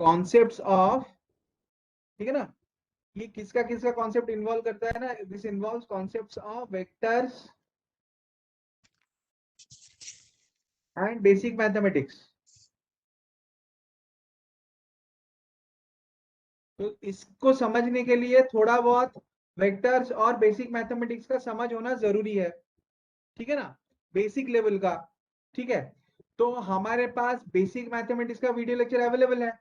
Concepts of, ठीक है ना, ये किसका किसका कॉन्सेप्ट इन्वॉल्व करता है ना, this involves concepts of vectors and basic mathematics. तो इसको समझने के लिए थोड़ा बहुत वेक्टर्स और बेसिक मैथमेटिक्स का समझ होना जरूरी है, ठीक है ना, बेसिक लेवल का। ठीक है, तो हमारे पास बेसिक मैथमेटिक्स का वीडियो लेक्चर अवेलेबल है,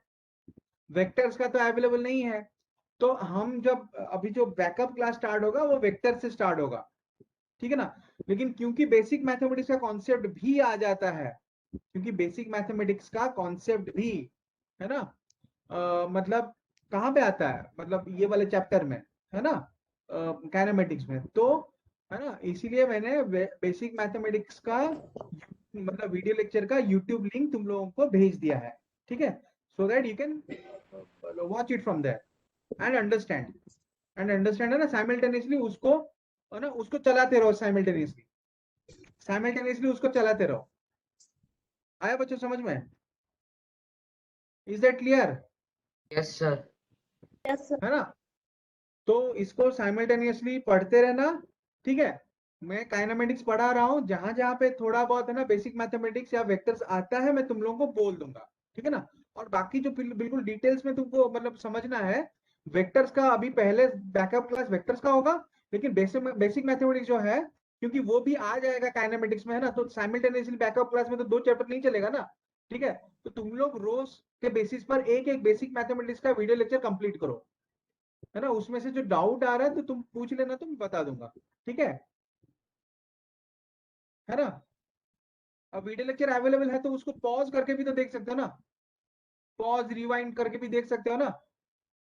वेक्टर्स का तो अवेलेबल नहीं है। तो हम जब अभी जो बैकअप क्लास स्टार्ट होगा वो वेक्टर से स्टार्ट होगा, ठीक है ना। लेकिन क्योंकि बेसिक मैथमेटिक्स का कॉन्सेप्ट भी आ जाता है, क्योंकि बेसिक मैथमेटिक्स का कॉन्सेप्ट भी, है ना, मतलब कहाँ पे आता है, मतलब ये वाले चैप्टर में, है ना, काइनेमेटिक्स में। तो है ना, इसीलिए मैंने बेसिक मैथमेटिक्स का मतलब वीडियो लेक्चर का यूट्यूब लिंक तुम लोगों को भेज दिया है, ठीक है, so that you can watch it from there and understand, है ना, साइमल्टेनियसली उसको, है ना, उसको चलाते रहो, साइमल्टेनियसली उसको चलाते रहो। आया बच्चों समझ में? Is that clear? Yes sir. Yes sir. है ना, तो इसको साइमल्टेनियसली पढ़ते रहना, ठीक है। मैं काइनेमेटिक्स पढ़ा रहा हूँ, जहां जहां पे थोड़ा बहुत है ना बेसिक मैथमेटिक्स या वेक्टर्स आता है मैं तुम लोगों को बोल दूंगा, ठीक है ना। और बाकी जो बिल्कुल डिटेल्स में तुमको मतलब समझना है, वेक्टर्स का अभी पहले बैकअप क्लास वेक्टर्स का होगा, लेकिन बेसिक मैथमेटिक्स जो है, क्योंकि वो भी आ जाएगा काइनेमेटिक्स में, है ना, तो साइमल्टेनियसली बैकअप क्लास में तो 2 चैप्टर नहीं चलेगा ना, ठीक है। तो तुम लोग रोज के बेसिस पर एक एक बेसिक मैथमेटिक्स का वीडियो लेक्चर कंप्लीट करो, है ना। उसमें से जो डाउट आ रहा है तो तुम पूछ लेना, तो मैं बता दूंगा, ठीक है ना। अब वीडियो लेक्चर अवेलेबल है तो उसको पॉज करके भी तो देख सकते हो ना, पॉज रिवाइंड करके भी देख सकते हो ना।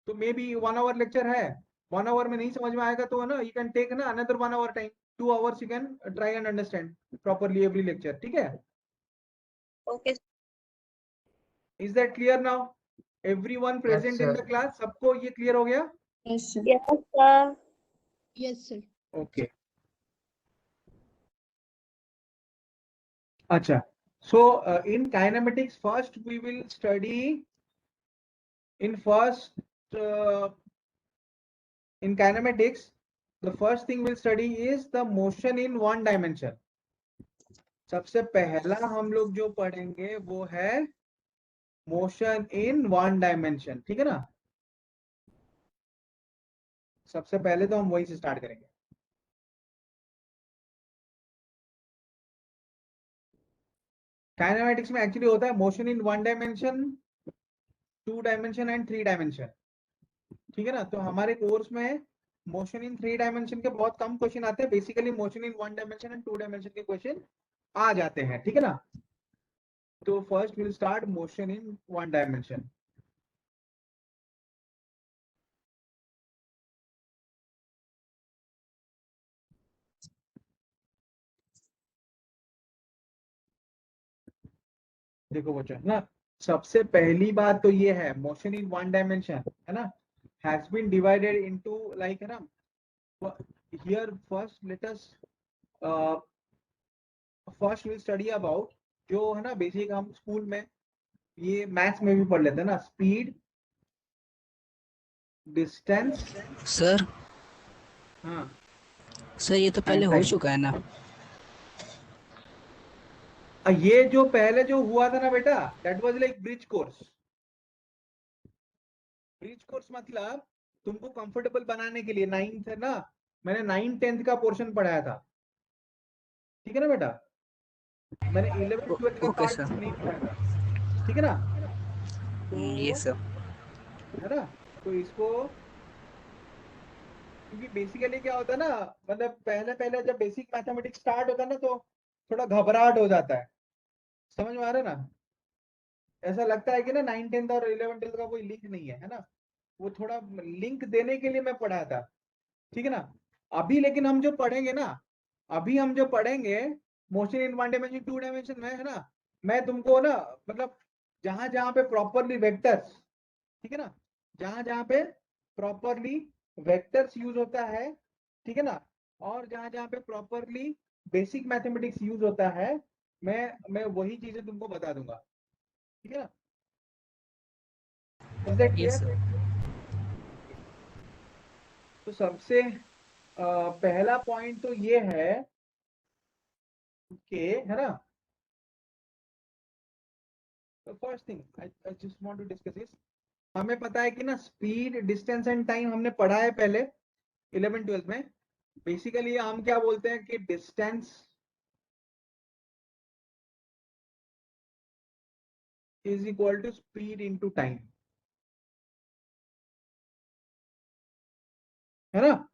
तो मे बी 1 आवर लेक्चर है, 1 आवर में नहीं समझ में आएगा तो है ना, यू कैन टेक ना another 1 hour time, 2 hours you can try and understand properly every lecture, ठीक है। Okay. Is that clear now? Everyone yes present in the sir. Class, सबको ये क्लियर हो गया? Yes sir. Yes sir. Yes sir. Okay, अच्छा, so in kinematics first we will study in first uh, in kinematics the first thing we'll study is the motion in one dimension। सबसे पहला हम लोग जो पढ़ेंगे वो है मोशन इन वन डायमेंशन, ठीक है ना। सबसे पहले तो हम वही से स्टार्ट करेंगे। काइनेमेटिक्स में एक्चुअली होता है motion in 1 dimension, 2 dimension and 3 dimension, ठीक है ना। तो हमारे कोर्स में मोशन इन 3 डायमेंशन के बहुत कम क्वेश्चन आते हैं, basically motion in 1 dimension and 2 dimension के क्वेश्चन आ जाते हैं, ठीक है ना। तो first will start motion in 1 dimension. देखो बच्चों ना, सबसे पहली बात तो ये है मोशन इन 1 डायमेंशन, है ना, has been divided into like, है ना, here first let us first will study about, जो है ना बेसिक हम स्कूल में ये मैथ्स में भी पढ़ लेते हैं ना, स्पीड, डिस्टेंस, सर हाँ, सर ये तो पहले एंड हो टाइम। चुका है ना। ये जो पहले जो हुआ था ना बेटा, that was like bridge course. Bridge course मतलब तुमको कंफर्टेबल बनाने के लिए, 9th है ना, मैंने 9th 10th का पोर्शन पढ़ाया था, ठीक है ना बेटा। मैंने 11th 12th का ओके पार्ट सर। नहीं पढ़ाया था, ठीक है ना। ये तो सब। है ना, तो इसको, क्योंकि बेसिकली क्या होता है ना, मतलब पहले पहले जब बेसिक मैथमेटिक्स स्टार्ट होता है ना तो थोड़ा घबराहट हो जाता है, समझ में आ रहा है ना। ऐसा लगता है कि ना 9th 10th और 11th 12th का कोई लिंक नहीं है ना, वो थोड़ा लिंक देने के लिए मैं पढ़ा था, ठीक है ना। अभी लेकिन हम जो पढ़ेंगे ना, अभी हम जो पढ़ेंगे मोशन इन 1 डायमेंशन 2 डायमेंशन में, है ना, मैं तुमको ना मतलब जहां जहां पे प्रॉपरली वेक्टर्स, ठीक है ना, जहां जहां पे प्रॉपरली वेक्टर्स यूज होता है, ठीक है ना, और जहां जहां पे प्रॉपरली बेसिक मैथमेटिक्स यूज होता है, मैं वही चीजें तुमको बता दूंगा, ठीक है ना। Is that Yes, clear? sir. तो सबसे पहला पॉइंट तो ये है कि, है ना, first thing I just want to discuss this. हमें पता है कि ना स्पीड, डिस्टेंस एंड टाइम हमने पढ़ा है पहले 11th 12th में। बेसिकली हम क्या बोलते हैं कि distance is equal to speed into time, है ना।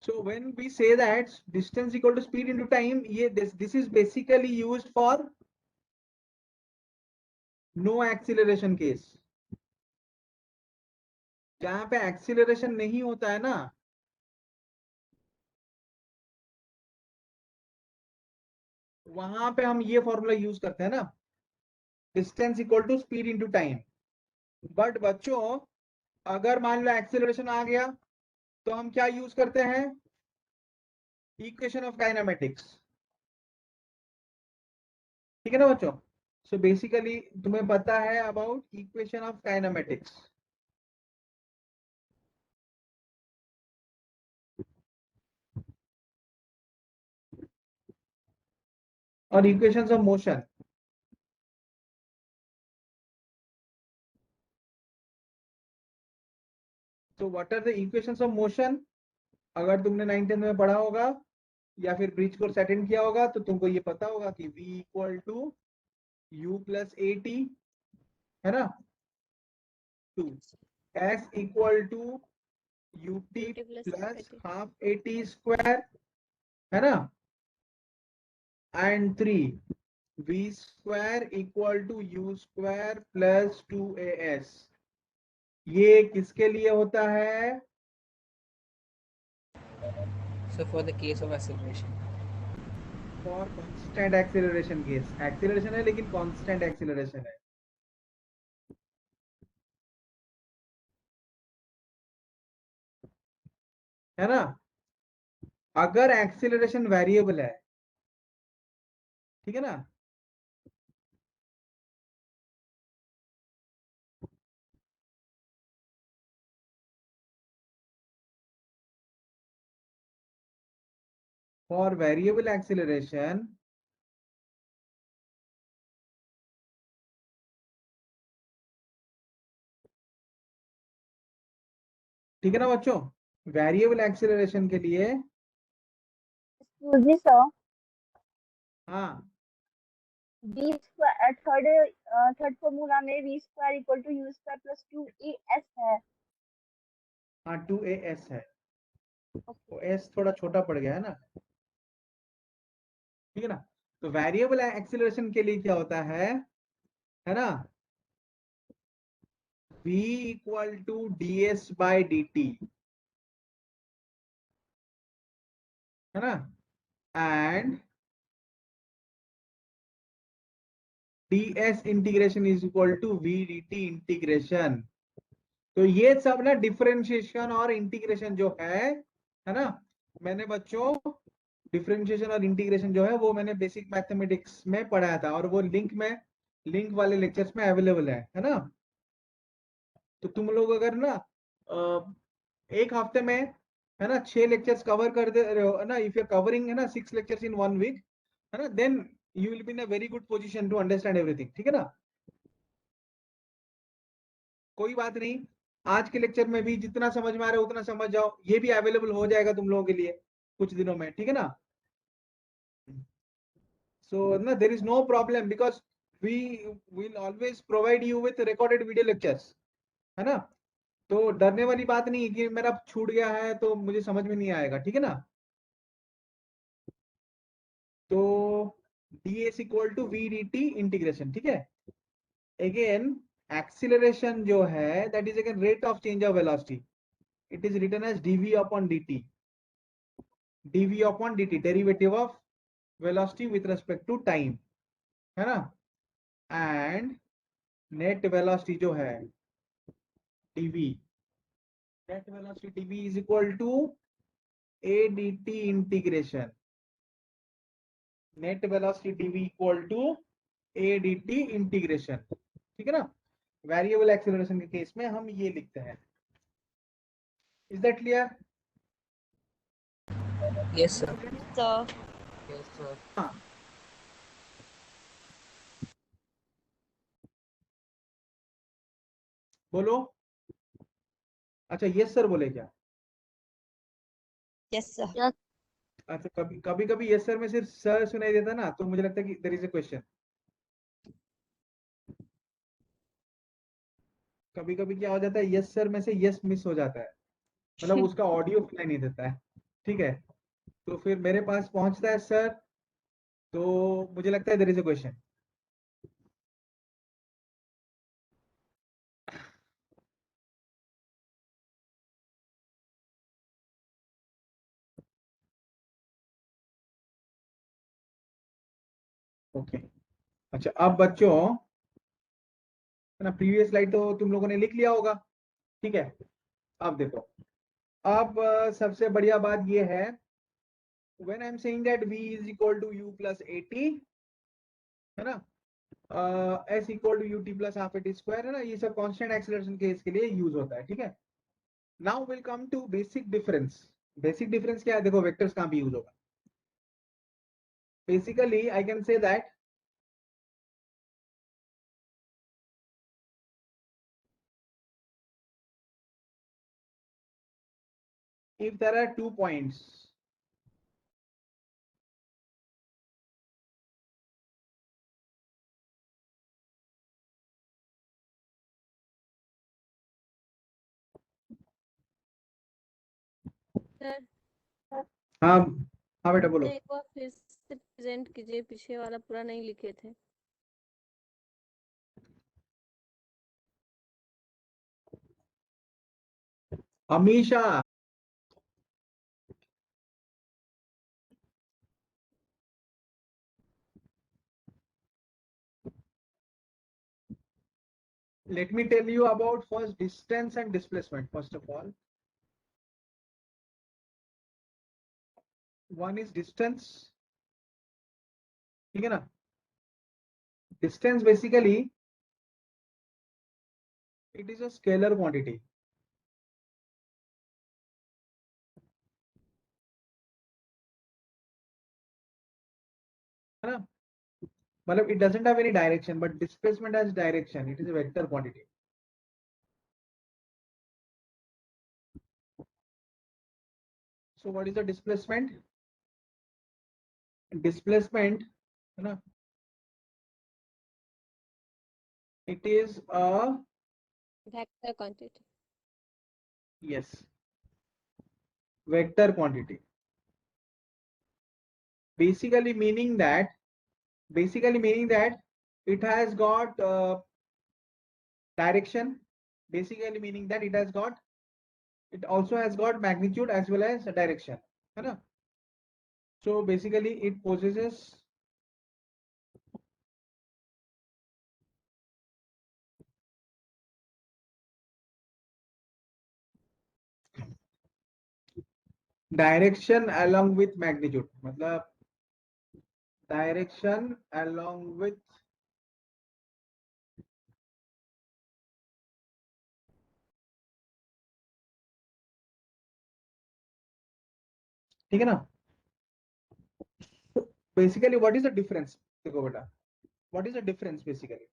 So when we say that distance equal to speed into time, this is basically used for no acceleration case। जहां पे एक्सीलरेशन नहीं होता है ना, वहां पे हम ये फॉर्मूला यूज करते हैं ना, distance equal to speed into time. But बच्चों, अगर मान लो एक्सीलरेशन आ गया तो हम क्या यूज करते हैं? Equation of kinematics. ठीक है ना बच्चों? सो बेसिकली तुम्हें पता है अबाउट इक्वेशन ऑफ काइनेमेटिक्स और इक्वेशंस ऑफ मोशन। तो what are the equations of motion? अगर तुमने 9th 10th में पढ़ा होगा या फिर ब्रिज कोर्स अटेंड किया होगा तो तुमको ये पता होगा कि v equal to u plus A T, है ना, two s equal to U T UT plus plus 80. Half A T square, है ना, and 3 v square equal to u square plus 2as। ये किसके लिए होता है? So for the case of acceleration. For constant acceleration case. Acceleration है लेकिन constant acceleration है ना। अगर एक्सीलरेशन वेरिएबल है, ठीक है ना, फॉर वेरिएबल एक्सीलरेशन ठीक है ना बच्चों, वेरिएबल एक्सीलरेशन के लिए, Excuse me, sir. हाँ V square थर्ड फॉर्मूला में v square equal to u square plus 2as है। हाँ 2as है, ओके। तो s थोड़ा छोटा पड़ गया है ना, ठीक है ना। तो वेरिएबल एक्सीलरेशन के लिए क्या होता है ना, v equal to ds by dt, है ना, and ds integration is equal to v dt integration. तो ये सब ना डिफरेंशिएशन और इंटीग्रेशन जो है ना, मैंने बच्चों डिफरेंशिएशन और इंटीग्रेशन जो है वो मैंने बेसिक मैथमेटिक्स में पढ़ाया था, और वो लिंक वाले लेक्चर्स में अवेलेबल है ना। तो तुम लोग अगर ना एक हफ्ते में, है ना, 6 लेक्चर्स कवर कर दे रहे हो ना, इफ यू कवरिंग, है ना, 6 लेक्चर्स इन 1 वीक, है ना, then you will be in a very good position to understand everything. ठीक है ना, कोई बात नहीं, आज के लेक्चर में भी जितना समझ में आ रहा है उतना समझ जाओ, ये भी अवेलेबल हो जाएगा तुम लोगों के लिए कुछ दिनों में, ठीक है ना। सो ना there is no problem because we will always provide you with recorded video lectures, है ना। तो डरने वाली बात नहीं कि मेरा छूट गया है तो मुझे समझ में नहीं आएगा, ठीक है ना। तो D S equal to V D T integration, ठीक है। अगेन एक्सीलरेशन जो है that is again rate of change of velocity, it is written as dv upon dt, dv upon dt derivative of velocity with respect to time, है ना, and net velocity जो है dv, net velocity dv is equal to a dt integration, net velocity dv equal to a dt integration, ठीक है ना। Variable acceleration के case में हम ये लिखते हैं. Is that clear? Yes, sir. So Yes, sir. हाँ. बोलो. अच्छा यस सर बोले क्या? yes sir. Yes. अच्छा कभी कभी कभी यस सर में सिर्फ सर सुनाई देता ना, तो मुझे लगता है कि देयर इज अ क्वेश्चन. कभी कभी क्या हो जाता है, यस सर में से यस मिस हो जाता है, मतलब उसका ऑडियो सुनाई नहीं देता है. ठीक है. तो फिर मेरे पास पहुंचता है सर, तो मुझे लगता है there is a question. Okay. अच्छा अब बच्चों, है ना, प्रीवियस स्लाइड तो तुम लोगों ने लिख लिया होगा. ठीक है. अब देखो, अब सबसे बढ़िया बात ये है, when I am saying that v is equal to u plus 80, है ना, s equal to ut plus half A T square, है ना, ये सब कांस्टेंट एक्सेलरेशन केस के लिए यूज होता है. ठीक है. Now will come to basic difference. Basic difference क्या है? देखो वेक्टर्स कहाँ पे यूज होगा. Basically I can say that if there are 2 points, sir हाँ हाँ बेटा बोलो. एक बार फिर से प्रेजेंट कीजिए, पीछे वाला पूरा नहीं लिखे थे. Amisha, let me tell you about first distance and displacement. First of all, one is distance. ठीक है ना. Distance basically it is a scalar quantity, है ना. मतलब it doesn't have any direction, but displacement has direction. It is a vector quantity. So what is the displacement? Displacement, है ना, it is a, vector quantity. yes, vector quantity. Basically meaning that, it has got direction. Basically meaning that it also has got magnitude as well as direction, है ना. So basically it possesses direction along with magnitude. मतलब direction along with, ठीक है ना. Basically what is the difference? देखो बेटा, what is the difference? Basically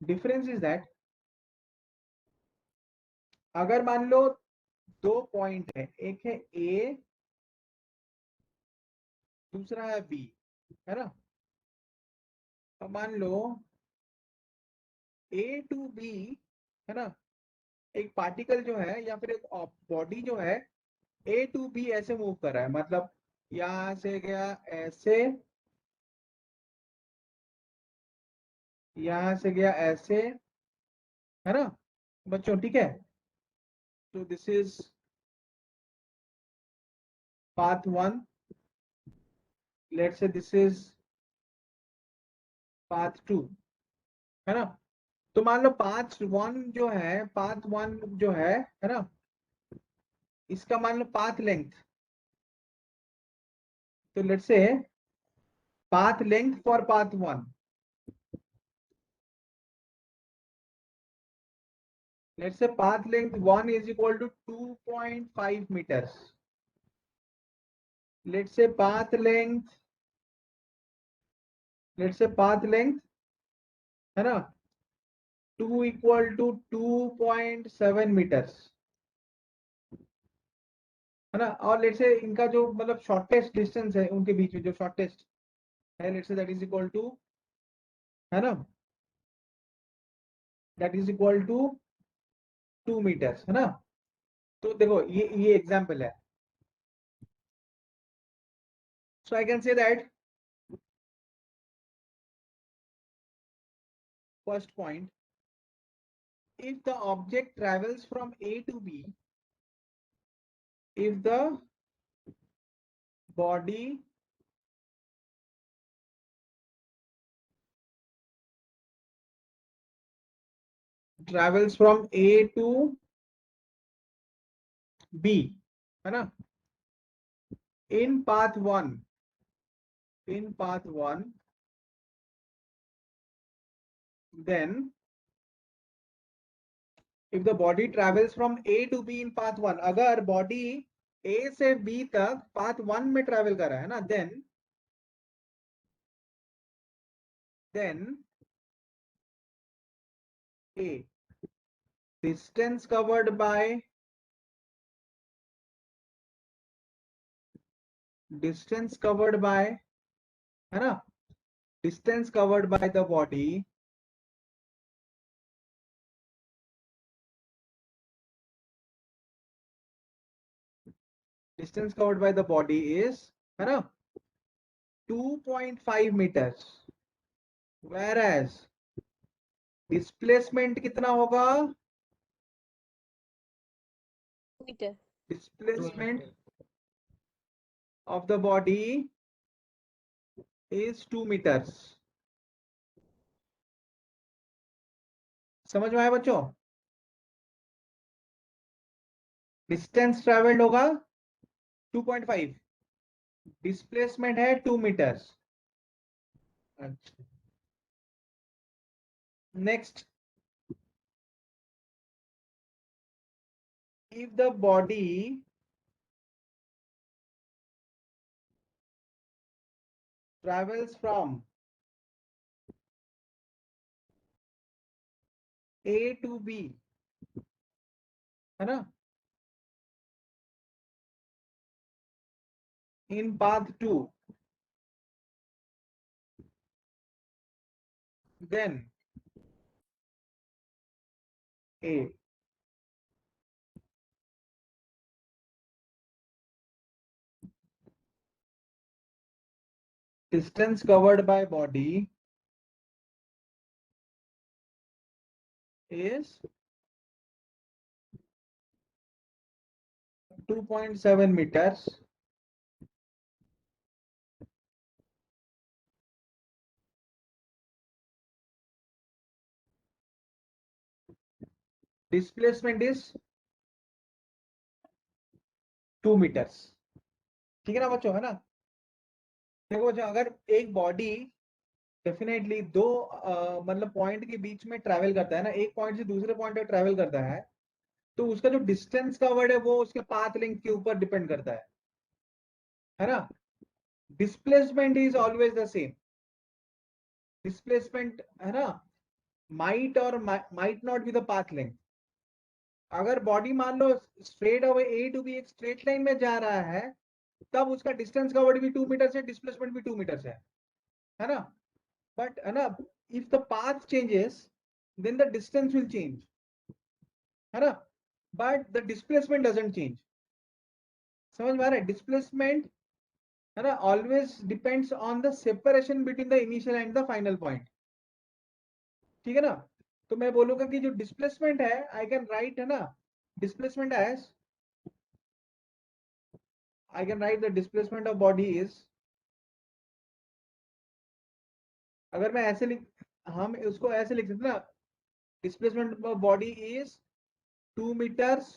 difference is that अगर मान लो 2 पॉइंट है, एक है A, दूसरा है B, है ना. अब मान लो A to B, है ना, एक पार्टिकल जो है या फिर एक बॉडी जो है A to B ऐसे मूव कर रहा है, मतलब यहां से गया ऐसे, यहां से गया ऐसे, है ना बच्चों. ठीक है. तो this is path 1, let's say this is path 2, है ना. तो मान लो पाथ वन जो है ना, इसका मान लो पाथ लेंथ. तो let's say path length for path 1, Let's say path length 1 is equal to 2.5 meters. Let's say path length है ना 2 इक्वल टू 2.7 मीटर्स है ना, और लेट्स से इनका जो मतलब शॉर्टेस्ट डिस्टेंस है उनके बीच में जो शॉर्टेस्ट है, let's say that is equal to है ना, that is equal to 2 metres है ना। तो देखो ये एग्जांपल है, so I can say that first point, if the object travels from A to B, if the body travels from A to B है ना, in path 1, then if the body travels from A to B in path 1, अगर body A से B तक path 1 में travel कर रहा है ना, then A distance covered by है ना, distance covered by the body is है ना 2.5 meters, whereas displacement कितना होगा, metre. displacement of the body is 2 meters। समझ में आया बच्चों, डिस्टेंस ट्रेवल्ड होगा 2.5, डिस्प्लेसमेंट है 2 मीटर्स। अच्छा next, if the body travels from A to B है ना in path 2, then A distance covered by body is 2.7 meters, displacement is 2 meters। ठीक है ना बच्चों, है ना। देखो बच्चों, अगर एक बॉडी डेफिनेटली दो मतलब पॉइंट के बीच में ट्रैवल करता है ना, एक पॉइंट से दूसरे पॉइंट पे ट्रैवल करता है, तो उसका जो डिस्टेंस कवर्ड है वो उसके पाथ लेंथ के ऊपर डिपेंड करता है ना। Displacement is always the same, displacement है ना माइट और might not be the path length. अगर बॉडी मान लो straight away A to B एक स्ट्रेट लाइन में जा रहा है, तब उसका डिस्टेंस कवर्ड भी 2 मीटर है, डिस्प्लेसमेंट भी 2 मीटर है ना। बट है ना, if the path changes then the distance will change है ना, but the displacement doesn't change. समझ में आ रहा है, डिस्प्लेसमेंट है ना always depends on the separation between the initial and the final point. ठीक है ना, तो मैं बोलूंगा कि जो डिस्प्लेसमेंट है आई कैन राइट है ना displacement as, I can write the displacement of body is, अगर मैं ऐसे लिख, हम उसको ऐसे लिख सकते ना, displacement of body is 2 meters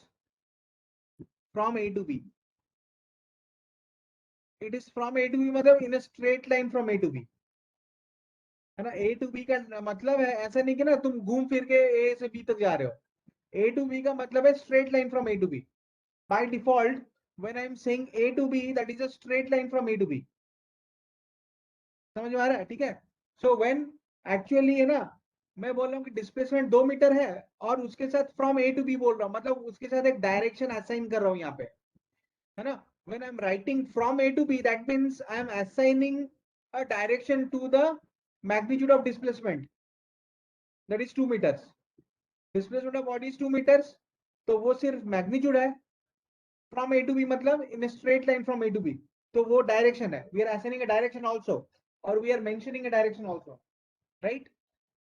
from A to B। It is from A to B मतलब in straight line from A to B है ना। A to B का मतलब है ऐसा नहीं कि ना तुम घूम फिर के A से B तक जा रहे हो, ए टू बी का मतलब है straight line from A to B. By default when I am saying A to B that is a straight line from A to B. समझ में आ रहा है? ठीक है. सो व्हेन एक्चुअली है ना, मैं बोल रहा हूँ कि डिस्प्लेसमेंट 2 मीटर है और उसके साथ फ्रॉम ए टू बी बोल रहा हूँ, मतलब उसके साथ एक डायरेक्शन असाइन कर रहा हूँ यहाँ पे, है ना. when I'm writing from A to B, that means I'm assigning a direction to the magnitude of displacement, that is 2 meters. Displacement of body is 2 meters, तो वो सिर्फ magnitude है. from A to B मतलब in a straight line from A to B, तो वो direction है. We are assigning a direction also, or we are mentioning a direction also, right?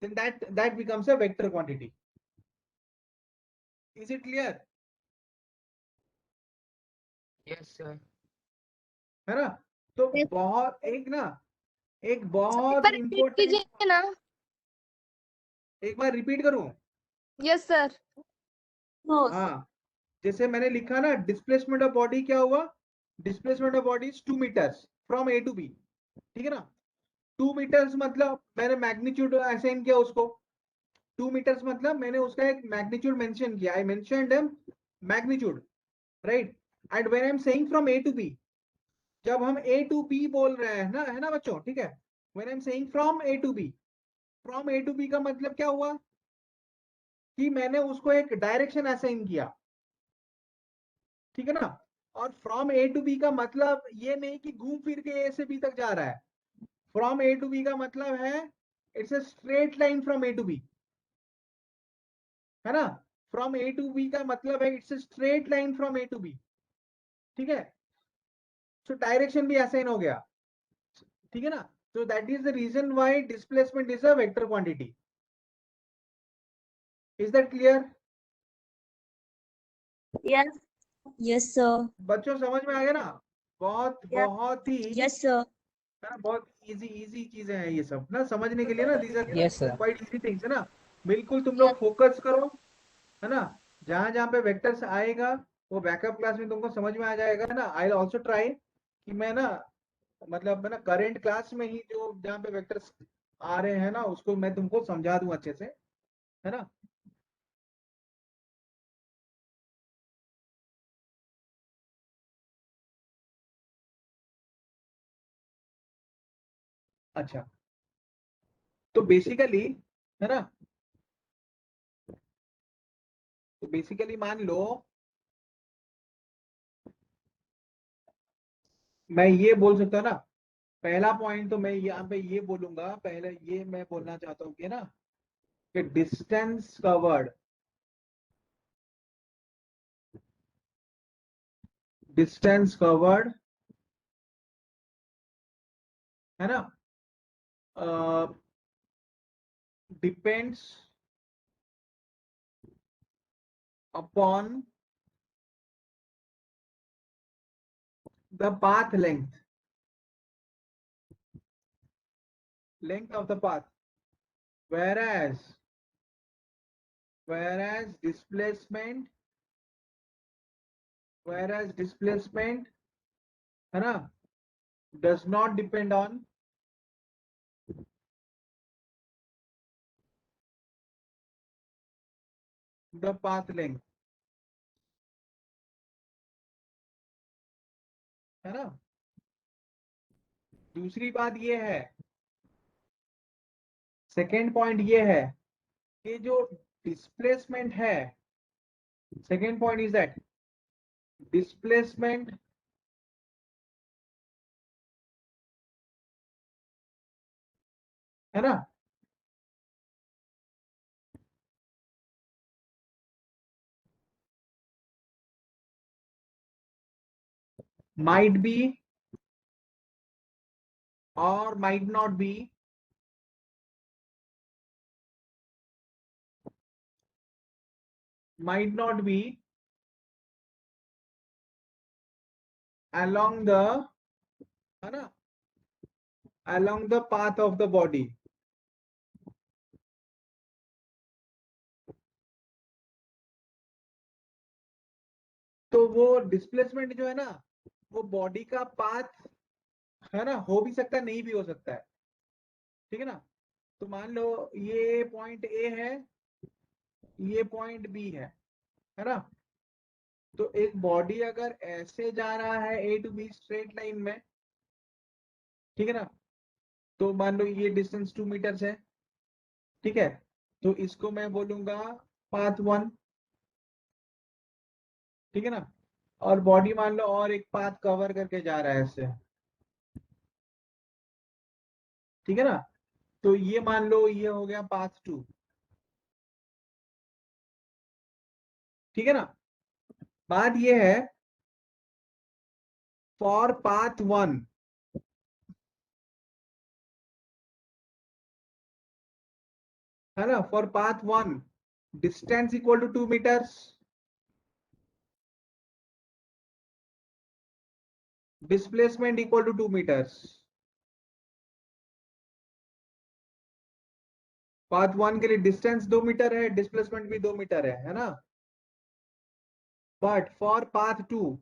Then that becomes a vector quantity. Is it clear? Yes, sir. है ना. तो Yes. बहुत एक एक बहुत बार रिपीट इंपॉर्टेंट, कीजिए ना. एक बार रिपीट करूं. Yes sir. हाँ, जैसे मैंने लिखा ना, डिस्प्लेसमेंट ऑफ बॉडी क्या हुआ, displacement of body 2 metres from A to B. ठीक है ना. 2 मीटर्स मतलब मैंने मैग्नीट्यूड असाइन किया उसको. 2 मीटर्स मतलब मैंने उसका एक मैग्नीट्यूड मेंशन किया. I mentioned magnitude, right. And when I am saying from A to B, जब हम ए टू बी बोल रहे हैं ना, है ना बच्चों, ठीक है. When I am saying from A to B, from A to B का मतलब क्या हुआ कि मैंने उसको एक डायरेक्शन असाइन किया. ठीक है ना. और फ्रॉम ए टू बी का मतलब ये नहीं कि घूम फिर के ए से बी तक जा रहा है. फ्रॉम ए टू बी का मतलब है it's a straight line from A to B, है ना. फ्रॉम ए टू बी का मतलब है it's a straight line from A to B. ठीक है. सो डायरेक्शन भी असाइन हो गया. ठीक है ना. So that is the reason why displacement is a vector quantity. Is that clear? Yes. Yes, sir. बच्चों समझ में आ गया ना. बहुत Yeah. बहुत ही, Yes, sir. है ना, बहुत इजी इजी चीजें हैं ये सब ना समझने के लिए ना. These are Yes, sir. Quite easy things, है ना. बिल्कुल तुम Yeah. लोग फोकस करो, है ना. जहां जहां पे वेक्टर्स आएगा वो बैकअप क्लास में तुमको समझ में आ जाएगा, है ना. आई विल आल्सो ट्राई कि मैं ना, मतलब मैं ना करंट क्लास में ही जो जहां पे वेक्टर्स आ रहे हैं ना उसको मैं तुमको समझा दूं अच्छे से, है ना. अच्छा, तो बेसिकली, है ना, तो बेसिकली मान लो मैं ये बोल सकता हूँ ना. पहला पॉइंट तो मैं यहाँ पे ये बोलूंगा, पहले ये मैं बोलना चाहता हूँ कि ना, कि डिस्टेंस कवर्ड, है ना, depends upon the path length of the path, whereas displacement, है ना, does not depend on the path length, है ना. दूसरी बात ये है, सेकेंड पॉइंट ये है कि जो डिस्प्लेसमेंट है, second point is that displacement है ना, might be or might not be along the, है ना, along the path of the body. तो वो डिस्प्लेसमेंट जो है ना, वो बॉडी का पाथ, है ना, हो भी सकता है नहीं भी हो सकता है. ठीक है ना. तो मान लो ये पॉइंट ए है ये पॉइंट बी है ना। तो एक बॉडी अगर ऐसे जा रहा है A to be straight line में, ठीक है ना, तो मान लो ये डिस्टेंस 2 मीटर है, ठीक है, तो इसको मैं बोलूंगा पाथ 1, ठीक है ना। और बॉडी मान लो और एक पाथ कवर करके जा रहा है ऐसे, ठीक है ना, तो ये मान लो ये हो गया पाथ 2, ठीक है ना। बात ये है फॉर पाथ 1, है ना, for path 1 distance equal to 2 metres, displacement equal to 2 metres. Path 1 के लिए डिस्टेंस 2 मीटर है, डिस्प्लेसमेंट भी 2 मीटर है ना। But for path 2,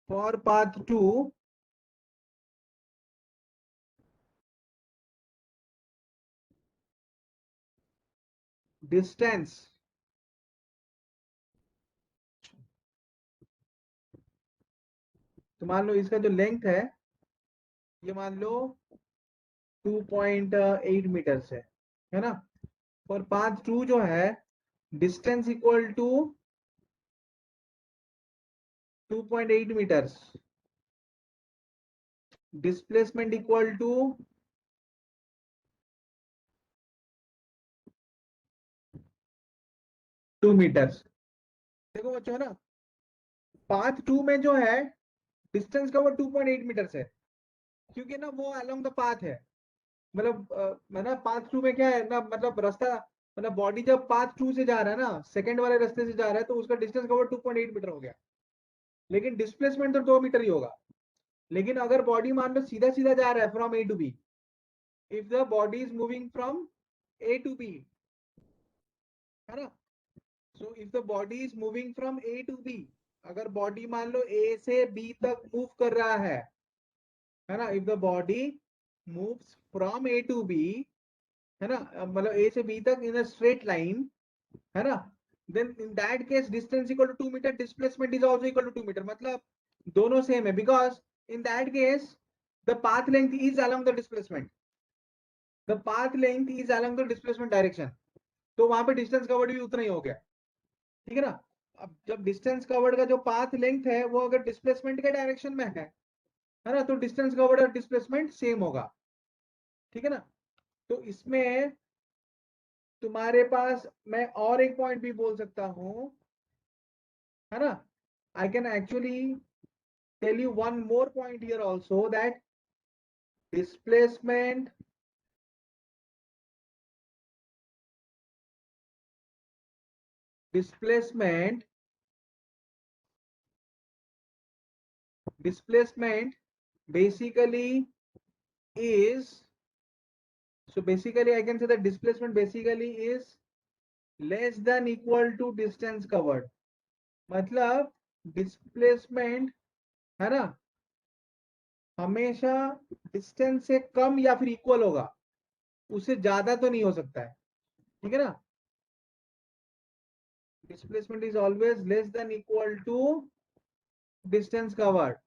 for path 2 distance, तो मान लो इसका जो लेंथ ये मान लो 2.8 मीटर्स है ना। और पाथ 2 जो है distance equal to 2.8 metres, displacement equal to 2 metres. देखो बच्चों, है ना, पाथ 2 में जो है डिस्टेंस का वो 2.8 मीटर्स है, क्योंकि ना वो अलोंग द पाथ है। मतलब पाथ 2 में क्या है ना, मतलब रास्ता, मतलब बॉडी जब पाथ 2 से जा रहा है ना, सेकंड वाले रास्ते से जा रहा है, तो उसका डिस्टेंस कवर 2.8 मीटर हो गया, लेकिन डिस्प्लेसमेंट तो 2 मीटर ही होगा। लेकिन अगर बॉडी मान लो सीधा सीधा जा रहा है from A to B, if the body is moving from A to B, है ना, so if the body is moving from A to B, अगर बॉडी मान लो ए से बी तक मूव कर रहा है ना, if the body moves from A to B, है ना, मतलब ए से बी तक इन अ स्ट्रेट लाइन, है ना, then in that case distance equal to 2 metre, displacement is also equal to 2 metre, मतलब दोनों सेम है, because in that case the path length is along the displacement, the path length is along the displacement direction, तो वहां पे distance covered भी उतना ही हो गया, ठीक है ना। अब जब डिस्टेंस कवर्ड का जो पाथ लेंथ है वो अगर डिस्प्लेसमेंट के डायरेक्शन में है ना, तो डिस्टेंस कवर्ड और डिस्प्लेसमेंट सेम होगा, ठीक है ना। तो इसमें तुम्हारे पास मैं और एक पॉइंट भी बोल सकता हूं, है ना, I can actually tell you one more point here also, that displacement displacement displacement basically is, so basically I can say that displacement basically is less than equal to distance covered, मतलब displacement, है ना, हमेशा distance से कम या फिर equal होगा, उससे ज्यादा तो नहीं हो सकता है, ठीक है ना। Displacement is always less than equal to distance covered,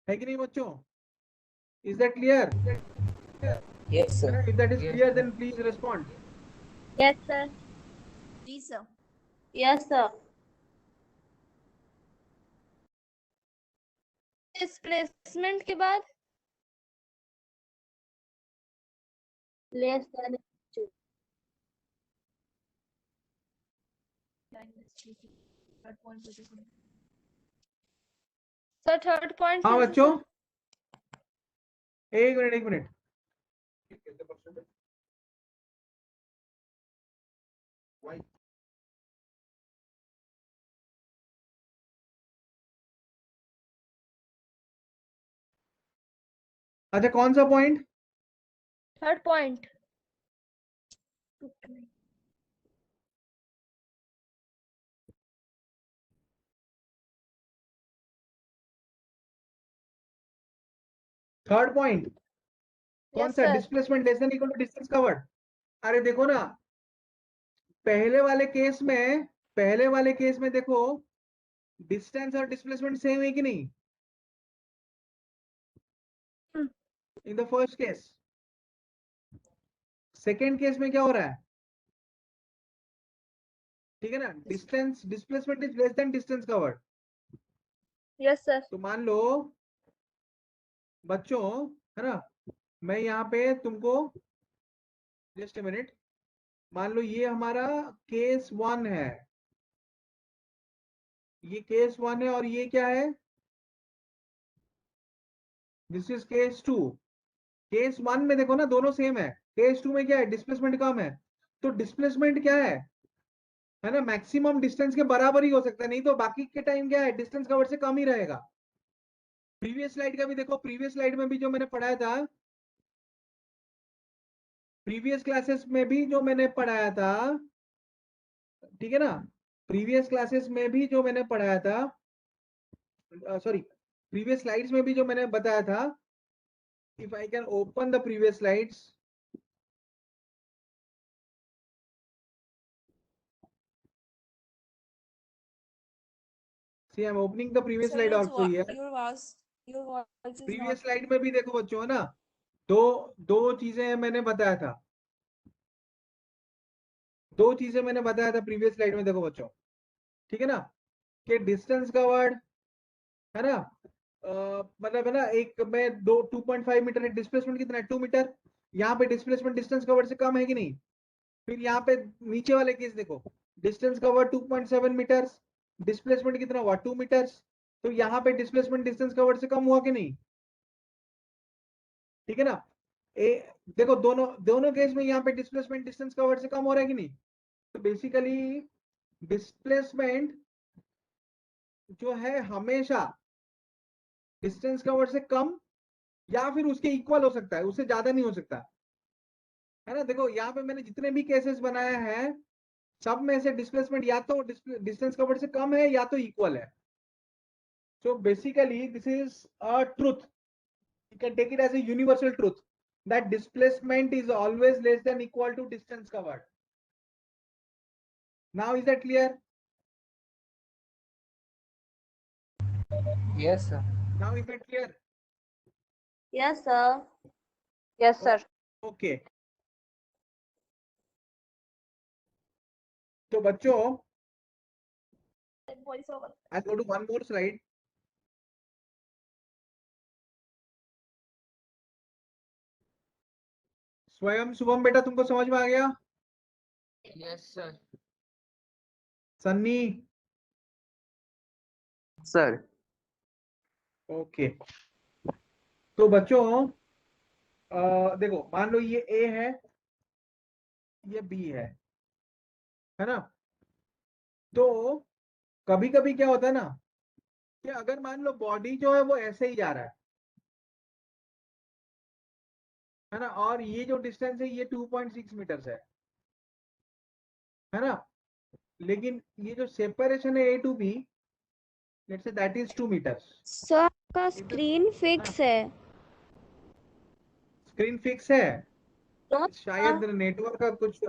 है कि नहीं बच्चों, इज दैट क्लियर, Yes, है sir. ना, if that is clear then please respond. Yes, sir. जी सर। Yes, sir. डिस्प्लेसमेंट के बाद Less than. Sir third point हाँ फिर से बच्चों, सर। एक मिनट एक मिनट, अच्छा कौन सा point, third point third point कौन Yes, सा? sir. Displacement less than equal to distance covered. अरे देखो ना, पहले वाले केस में देखो डिस्टेंस और डिस्प्लेसमेंट सेम है कि नहीं? In the first case. Second case में क्या हो रहा है? ठीक है ना, distance displacement is less than distance covered. Yes, sir. तो मान लो बच्चों, है ना, मैं यहाँ पे तुमको जस्ट ए मिनट, मान लो ये हमारा केस 1 है, ये केस 1 है और ये क्या है? This is case 2। केस 1 में देखो ना दोनों सेम है, केस 2 में क्या है? डिस्प्लेसमेंट कम है। तो डिस्प्लेसमेंट क्या है ना, मैक्सिमम डिस्टेंस के बराबर ही हो सकता है, नहीं तो बाकी के टाइम क्या है? डिस्टेंस कवर से कम ही रहेगा। प्रीवियस स्लाइड का भी देखो, प्रीवियस स्लाइड में भी जो मैंने पढ़ाया था, प्रीवियस क्लासेस में भी जो मैंने पढ़ाया था, ठीक है ना, प्रीवियस क्लासेस में भी जो मैंने पढ़ाया था, सॉरी प्रीवियस स्लाइड्स में भी जो मैंने बताया था, if I can open the previous slides, see I am opening the previous Sir, slide also here. your voice is previous not. Slide में भी देखो बच्चों, है ना, दो दो चीजें मैंने बताया था, दो चीजें मैंने बताया था प्रीवियस स्लाइड में, देखो बच्चों, ठीक है ना, कि डिस्टेंस कवर्ड, है ना, मतलब है ना, एक में 2.5 मीटर है, डिस्प्लेसमेंट कितना है? 2 मीटर। यहाँ पे डिस्प्लेसमेंट डिस्टेंस कवर्ड से कम है कि नहीं? फिर यहाँ पे नीचे वाले केस देखो, डिस्टेंस कवर्ड 2.7 मीटर्स, डिस्प्लेसमेंट कितना हुआ? 2 मीटर्स। तो यहाँ पे डिस्प्लेसमेंट डिस्टेंस कवर्ड से कम हुआ कि नहीं? ठीक है ना, देखो दोनों दोनों केस में यहाँ पे डिस्प्लेसमेंट डिस्टेंस कवर्ड से कम हो रहा है कि नहीं? तो बेसिकली डिस्प्लेसमेंट जो है हमेशा डिस्टेंस कवर्ड से कम या फिर उसके इक्वल हो सकता है, उससे ज्यादा नहीं हो सकता, है ना। देखो यहाँ पे मैंने जितने भी केसेस बनाए हैं, सब में से डिस्प्लेसमेंट या तो डिस्टेंस कवर्ड से कम है या तो इक्वल है। So basically this is a truth, you can take it as a universal truth that displacement is always less than equal to distance covered. Now is that clear? Yes, sir. Now is that clear? Yes, sir. Yes, sir. Okay. तो बच्चों, Voice over. I'll go to one more slide. स्वयं शुभम बेटा तुमको समझ में आ गया? Yes, sir. Sunny? Sir. Okay. तो बच्चों देखो, मान लो ये ए है, ये बी है ना। तो कभी कभी क्या होता है ना, कि अगर मान लो बॉडी जो है वो ऐसे ही जा रहा है ना, और ये जो डिस्टेंस है ये 2.6 मीटर्स है ना, लेकिन ये जो सेपरेशन है A to B, let's say that is 2 metres. Sir आपका स्क्रीन फिक्स है। स्क्रीन फिक्स है? No, शायद नेटवर्क का कुछ,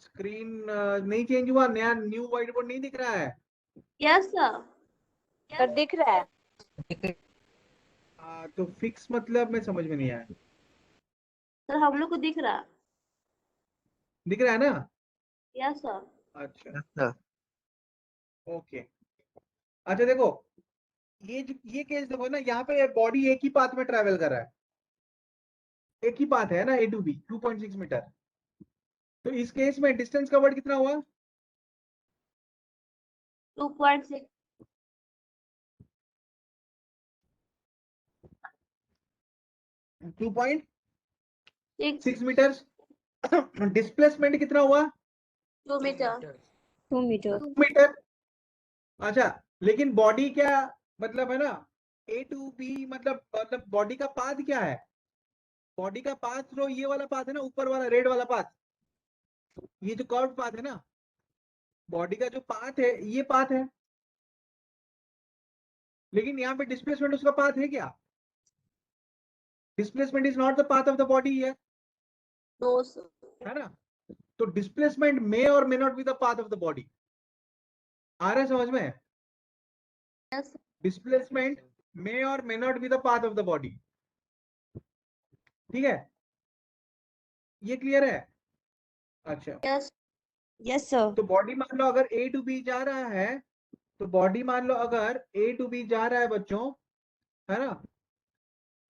स्क्रीन नहीं चेंज हुआ, नया न्यू व्हाइट बोर्ड नहीं दिख रहा है? yes, sir. सर दिख रहा है। तो फिक्स मतलब मैं समझ में नहीं आया। सर हम लोग को दिख रहा। दिख रहा है ना? Yes, sir. अच्छा Yes, sir. ओके। अच्छा देखो, ये केस देखो ना, यहाँ पे बॉडी एक ही पाथ में ट्रेवल कर रहा है, एक ही पाथ है ना, ए टू बी 2.6 मीटर। तो इस केस में डिस्टेंस कवर्ड कितना हुआ? 2.6. 2.6 मीटर्स। डिस्प्लेसमेंट कितना हुआ? 2 meter. 2 मीटर। 2 मीटर। अच्छा, लेकिन बॉडी क्या मतलब है ना, ए टू बी मतलब बॉडी का पाथ क्या है? बॉडी का पाथ तो ये वाला पाथ है ना, ऊपर वाला रेड वाला पाथ, ये जो कर्व पाथ है ना, बॉडी का जो पाथ है ये पाथ है, लेकिन यहाँ पे डिस्प्लेसमेंट उसका पाथ है क्या? Displacement is not the path of the body here, No, sir. है ना? तो डिस्प्लेसमेंट मे और may not be the path of the body. आ रहा है समझ में? Yes, डिस्प्लेसमेंट मे और may not be the path of the body. ठीक है, ये क्लियर है? अच्छा, yes, Yes, sir. तो बॉडी मान लो अगर ए टू बी जा रहा है, तो बॉडी मान लो अगर ए टू बी जा रहा है बच्चों, है ना?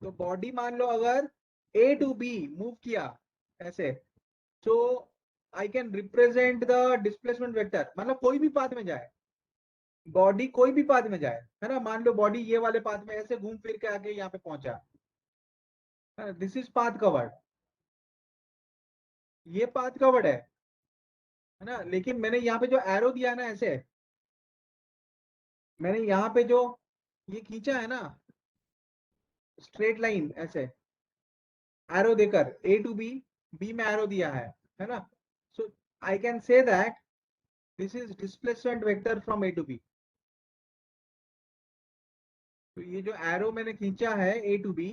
तो बॉडी मान लो अगर ए टू बी मूव किया ऐसे, तो I can represent the displacement vector, मतलब कोई भी पाथ में जाए, बॉडी कोई भी पाथ में जाए, है ना? मान लो बॉडी ये वाले पाथ में ऐसे घूम फिर के आके यहाँ पे पहुंचा, दिस इज पाथ कवर्ड, ये पाथ कवर्ड है ना? लेकिन मैंने यहाँ पे जो एरो दिया है ना, ऐसे मैंने यहाँ पे जो ये खींचा है ना स्ट्रेट लाइन, ऐसे एरो देकर ए टू बी, बी में एरो दिया है ना? So I can say that this is displacement vector from A to B. तो ये जो एरो मैंने खींचा है A to B,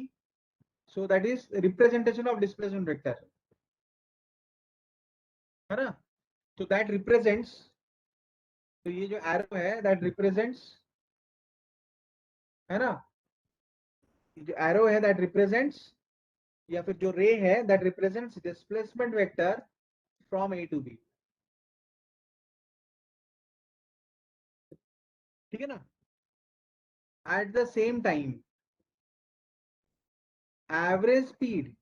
so that is representation of displacement vector, है ना? तो दैट रिप्रेजेंट्स, तो ये जो एरो है दैट रिप्रेजेंट्स, है ना? ये जो एरो है दैट रिप्रेजेंट्स, या फिर जो रे है that represents displacement vector from A to B. ठीक है ना? At the same time average speed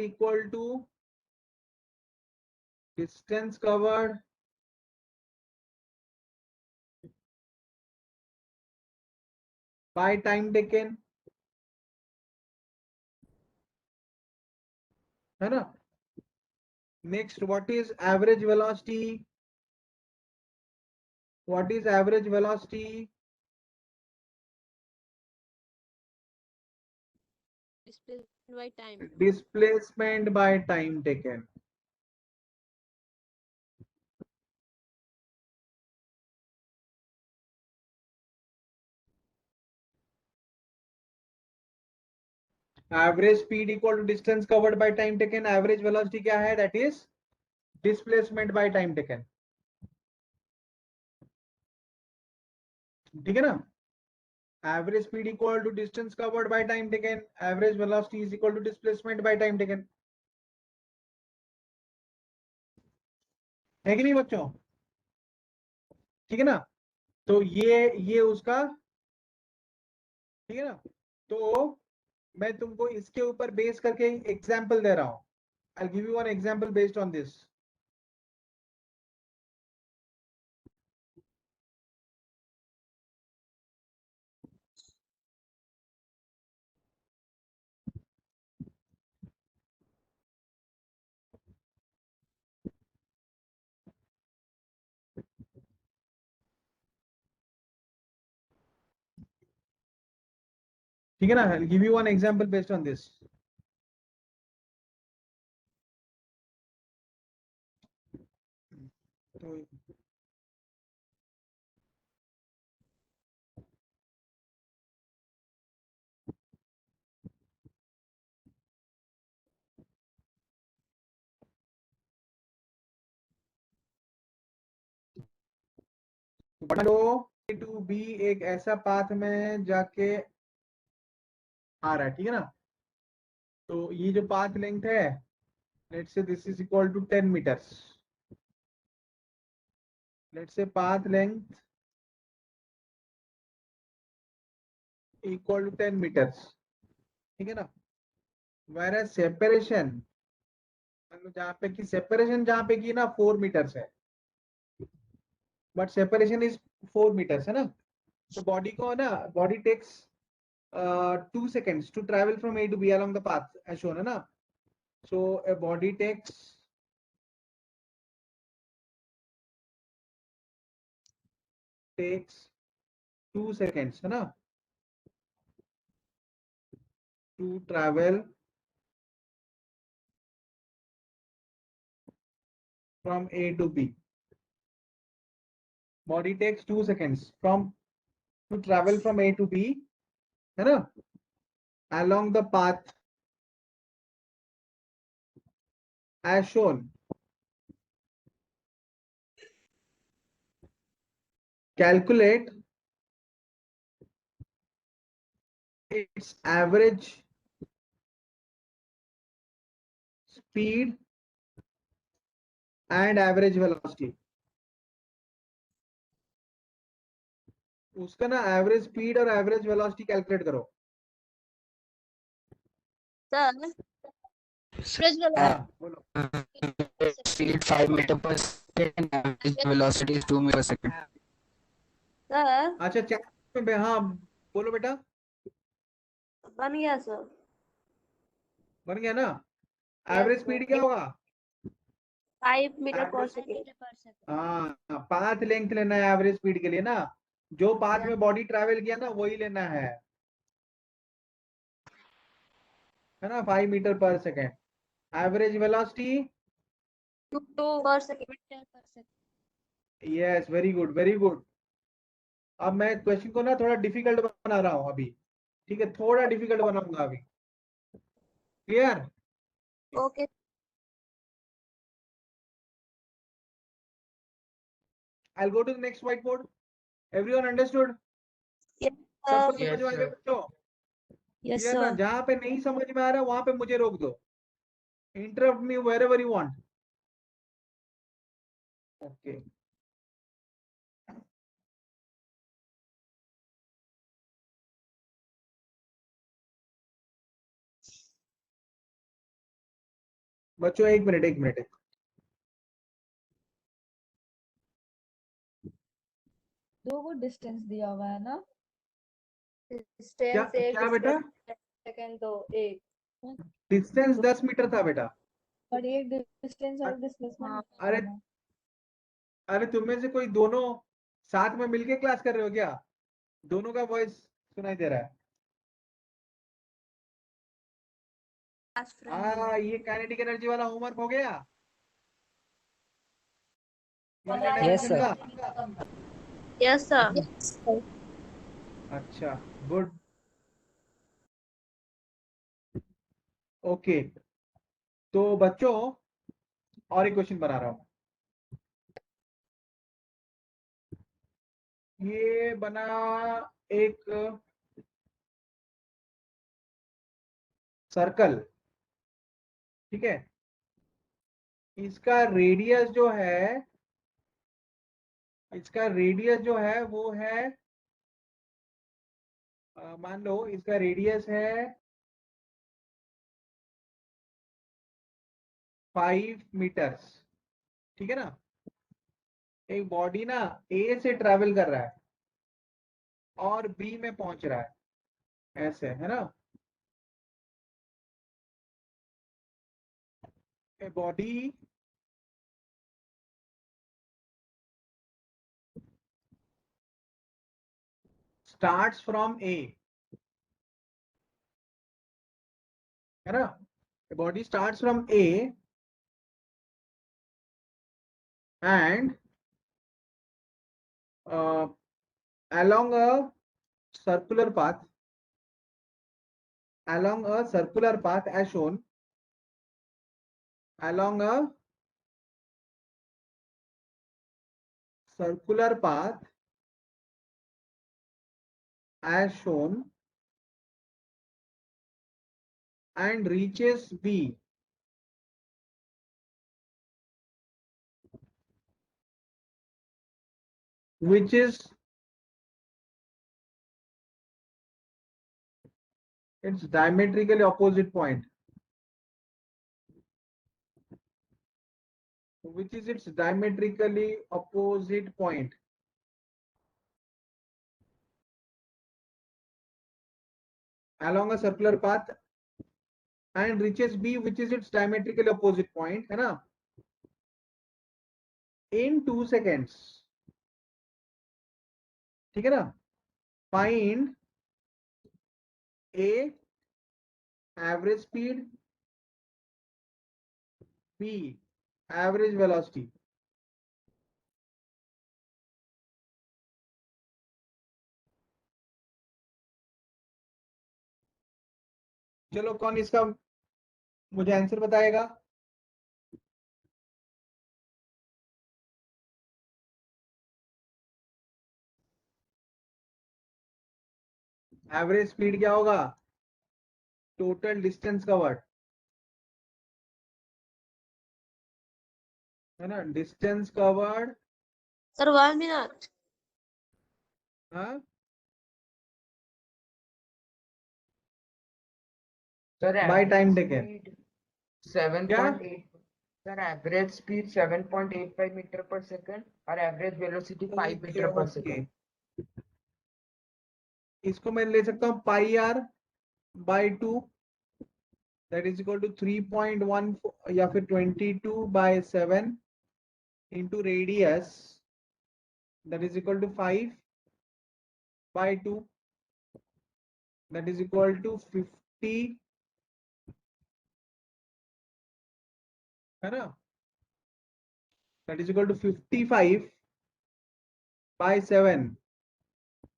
equal to distance covered by time taken, है ना? Next, what is average velocity? What is average velocity? displacement by time. Displacement by time taken. Average speed equal to distance covered by time taken. Average velocity क्या है? That is displacement by time taken. ठीक है ना? Average speed equal to distance covered by time taken. Average velocity is equal to displacement by time taken. है कि नहीं बच्चों? ठीक है ना? तो ये उसका, ठीक है ना? तो मैं तुमको इसके ऊपर बेस करके एग्जांपल दे रहा हूं। I'll give you one example based on this. ठीक है ना? I'll give you one example based on this. तो मान लो A to B एक ऐसा पाथ में जाके आ रहा है, ठीक है ना? तो ये जो पाथ लेंथ है, let's say this is equal to 10 metres. Let's say path length equal to 10 metres, ठीक है ना? whereas सेपरेशन, जहाँ पे की सेपरेशन जहाँ पे की ना 4 मीटर्स है, बट सेपरेशन इज 4 मीटर्स, है ना? तो बॉडी को ना, body takes 2 seconds to travel from A to B along the path as shown, है ना? So a body takes 2 seconds, है ना, to travel from A to B. Body takes 2 seconds from to travel from A to B, है ना, along the path as shown. Calculate its average speed and average velocity. उसका ना average speed और average velocity calculate करो. Sir हाँ बोलो. Speed 5 meter per second. Average velocity is 2 meter per second. Sir अच्छा chat में, हाँ बोलो बेटा. बन गया सर. बन गया ना. एवरेज स्पीड क्या होगा? 5 मीटर पर सेकेंड. हाँ, पाथ लेंथ लेना है एवरेज स्पीड के लिए ना. जो पाथ में बॉडी ट्रैवल किया ना वही लेना है ना. 5 metre per second. Average velocity, 2 पर second. Yes very good very good. अब मैं क्वेश्चन को ना थोड़ा डिफिकल्ट बना रहा हूँ अभी. ठीक है, थोड़ा डिफिकल्ट बनाऊंगा अभी. Clear? Okay. I'll go to the next whiteboard. Everyone understood? सबको समझ Yes, में आ गया sir. बच्चों? Yes, क्लियर ना? sir. जहां पे नहीं समझ में आ रहा वहां पे मुझे रोक दो. Interrupt me wherever you want. Okay. बच्चों एक मिनट एक मिनट. दो को डिस्टेंस दिया हुआ है ना. क्या डिस्टेंस एक क्या बेटा? सेकेंड दो एक. डिस्टेंस 10 मीटर था बेटा. और एक डिस्टेंस और डिस्प्लेसमेंट. अरे अरे तुम में से कोई दोनों साथ में मिलके क्लास कर रहे हो क्या? दोनों का वॉइस सुनाई दे रहा है. ये काइनेटिक एनर्जी वाला होमवर्क हो गया? Yes, Magnetic sir. attraction का? Yes sir. अच्छा गुड. ओके तो बच्चों और एक क्वेश्चन बना रहा हूं. ये बना एक सर्कल. ठीक है, इसका रेडियस जो है, इसका रेडियस जो है वो है मान लो इसका रेडियस है 5 मीटर्स. ठीक है ना. एक बॉडी ना ए से ट्रैवल कर रहा है और बी में पहुंच रहा है, ऐसे है ना. A body starts from A, है ना. A body starts from A and along a circular path, along a circular path as shown, along a circular path as shown and reaches B, which is its diametrically opposite point, which is its diametrically opposite point. Along a circular path and reaches B, which is its diametrically opposite point, है ना. In 2 seconds. ठीक है ना. Find A average speed, B average velocity. चलो कौन इसका मुझे answer बताएगा? एवरेज स्पीड क्या होगा? टोटल डिस्टेंस कवर्ड, है ना? Distance covered, sir 1 minute. हाँ Sir, by average time taken speed 7.8. Sir, average speed 7.85 meter per second और average velocity 5 meter per second. इसको मैं ले सकता हूँ pi r by 2, that is equal to 3.1 या फिर 22/7 into radius, that is equal to 5/2, that is equal to 50, है ना? That is equal to 55/7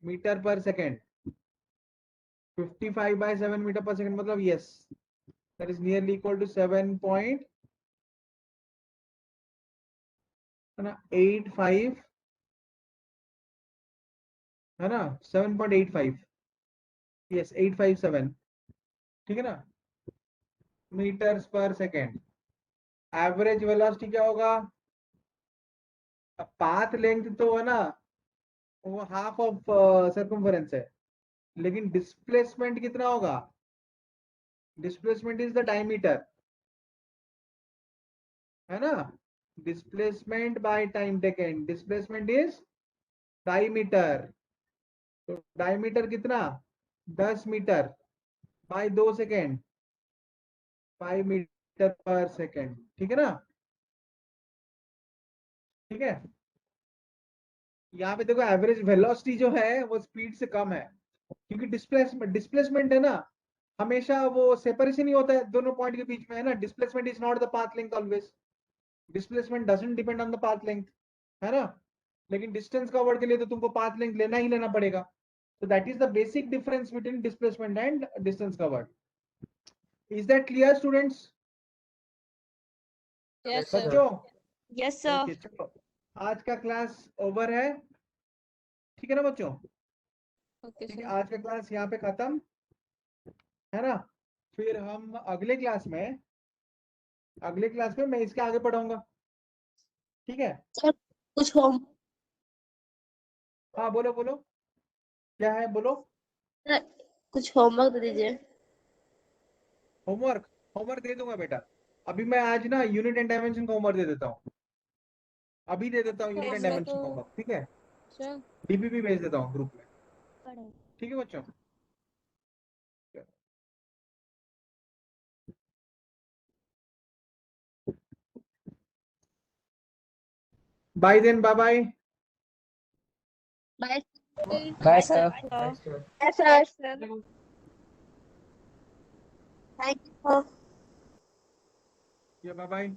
metre per second. 55/7 metre per second मतलब yes, that is nearly equal to 7.85, है ना? 7.85, yes 857, ठीक है ना, मीटर्स पर सेकेंड। एवरेज वेलोसिटी क्या होगा? पाथ लेंथ तो है ना, वो हाफ ऑफ सर्कम्फरेंस है, लेकिन डिस्प्लेसमेंट कितना होगा? डिस्प्लेसमेंट इज द डायमीटर, है ना? Displacement by time taken, displacement is diameter. तो डायमीटर कितना? 10 metre by 2 second, 5 metre per second, ठीक है ना? ठीक है, यहाँ पे देखो एवरेज वेलोसिटी जो है वो स्पीड से कम है, क्योंकि डिस्प्लेसमेंट है ना, हमेशा वो सेपरेशन ही होता है दोनों पॉइंट के बीच में, है ना? Displacement is not the path length always, displacement doesn't depend on the path length, है ना? लेकिन डिस्टेंस कवर्ड के लिए तो तुमको पाथ लेंथ लेना ही लेना पड़ेगा। So that is the basic difference between displacement and distance covered. Is that clear, students? Yes sir. बच्चों, यस सर। okay, चलो आज का क्लास ओवर है, ठीक है ना बच्चों? ओके ठीक है, सर। आज का क्लास यहाँ पे खत्म, है ना? फिर हम अगले क्लास में मैं इसके आगे पढ़ाऊंगा, ठीक है? कुछ होम हाँ बोलो बोलो, क्या है बोलो? कुछ होमवर्क दे दीजिए। होमवर्क दे दूंगा बेटा। अभी मैं आज ना यूनिट एंड डायमेंशन का होमवर्क दे देता हूँ, अभी दे देता हूँ यूनिट एंड इसमें डायमेंशन तो का होमवर्क, ठीक है? अच्छा डीपीपी भेज देता हूँ ग्रुप में, ठीक है बच्चों? Bye then, bye bye. Bye Bye, sir. Bye, sir. Yes, sir. Thank you. Bye bye.